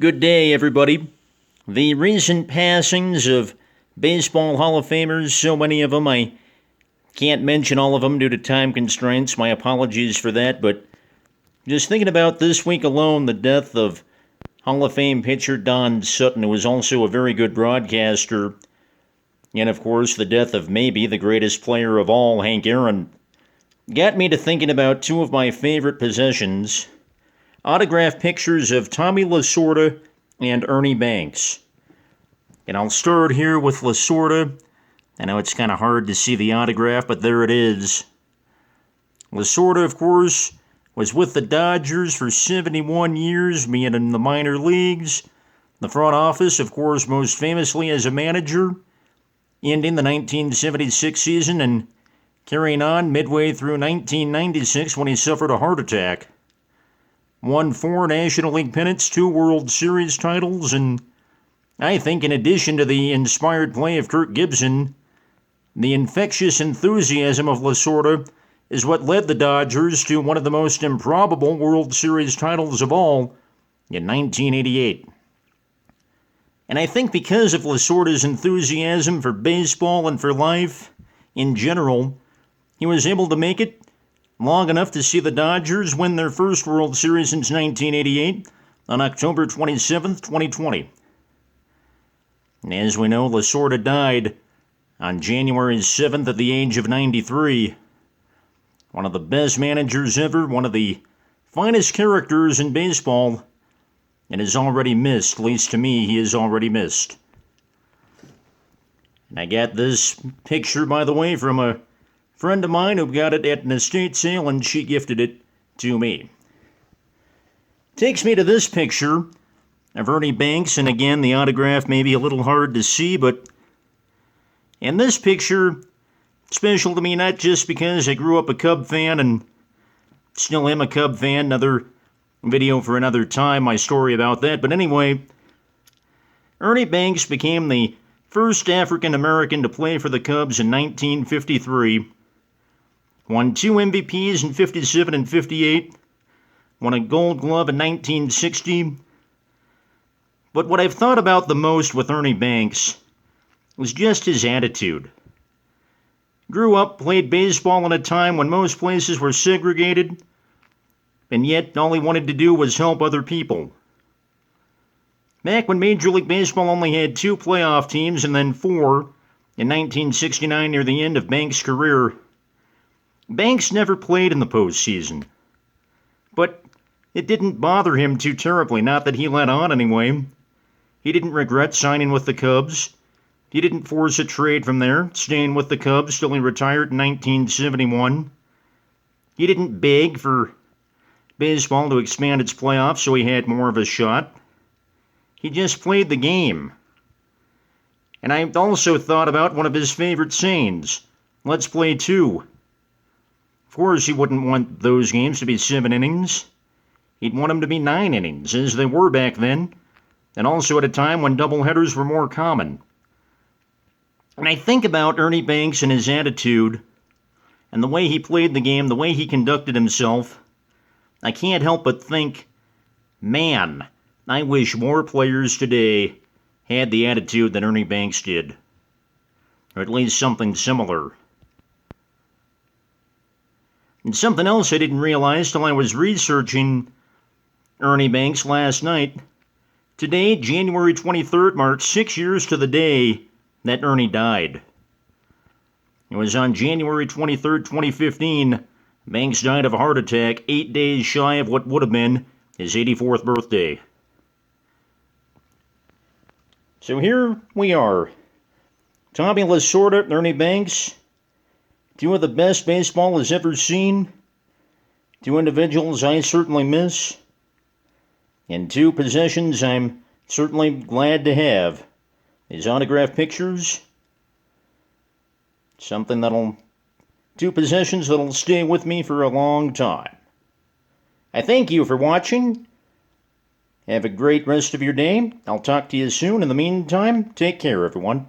Good day, everybody. The recent passings of Baseball Hall of Famers, so many of them, I can't mention all of them due to time constraints. My apologies for that, but just thinking about this week alone, the death of Hall of Fame pitcher Don Sutton, who was also a very good broadcaster, and of course, the death of maybe the greatest player of all, Hank Aaron, got me to thinking about two of my favorite possessions: autographed pictures of Tommy LaSorda and Ernie Banks. And I'll start here with LaSorda. I know it's kind of hard to see the autograph, but there it is. LaSorda, of course, was with the Dodgers for 71 years, being in the minor leagues. The front office, of course, most famously as a manager, ending the 1976 season and carrying on midway through 1996 when he suffered a heart attack. Won 4 National League pennants, 2 World Series titles, and I think in addition to the inspired play of Kirk Gibson, the infectious enthusiasm of LaSorda is what led the Dodgers to one of the most improbable World Series titles of all in 1988. And I think because of LaSorda's enthusiasm for baseball and for life in general, he was able to make it long enough to see the Dodgers win their first World Series since 1988 on October 27, 2020. And as we know, LaSorda died on January 7th at the age of 93. One of the best managers ever, one of the finest characters in baseball, and is already missed. At least to me, he is already missed. And I got this picture, by the way, from a friend of mine who got it at an estate sale, and she gifted it to me. Takes me to this picture of Ernie Banks, and again, the autograph may be a little hard to see, but in this picture, special to me not just because I grew up a Cub fan and still am a Cub fan, another video for another time, my story about that, but anyway, Ernie Banks became the first African American to play for the Cubs in 1953, won 2 MVPs in 57 and 58, won a Gold Glove in 1960. But what I've thought about the most with Ernie Banks was just his attitude. Grew up, played baseball in a time when most places were segregated, and yet all he wanted to do was help other people. Back when Major League Baseball only had 2 playoff teams and then 4 in 1969 near the end of Banks' career, Banks never played in the postseason. But it didn't bother him too terribly, not that he let on anyway. He didn't regret signing with the Cubs. He didn't force a trade from there, staying with the Cubs till he retired in 1971. He didn't beg for baseball to expand its playoffs so he had more of a shot. He just played the game. And I also thought about one of his favorite sayings: let's play 2. Of course, he wouldn't want those games to be 7 innings. He'd want them to be 9 innings, as they were back then, and also at a time when doubleheaders were more common. And I think about Ernie Banks and his attitude, and the way he played the game, the way he conducted himself. I can't help but think, man, I wish more players today had the attitude that Ernie Banks did, or at least something similar. And something else I didn't realize till I was researching Ernie Banks last night. Today, January 23rd, marks 6 years to the day that Ernie died. It was on January 23rd, 2015, Banks died of a heart attack 8 days shy of what would have been his 84th birthday. So here we are. Tommy LaSorda, Ernie Banks, 2 of the best baseball has ever seen, 2 individuals I certainly miss, and 2 possessions I'm certainly glad to have. His autographed pictures, 2 possessions that'll stay with me for a long time. I thank you for watching. Have a great rest of your day. I'll talk to you soon. In the meantime, take care, everyone.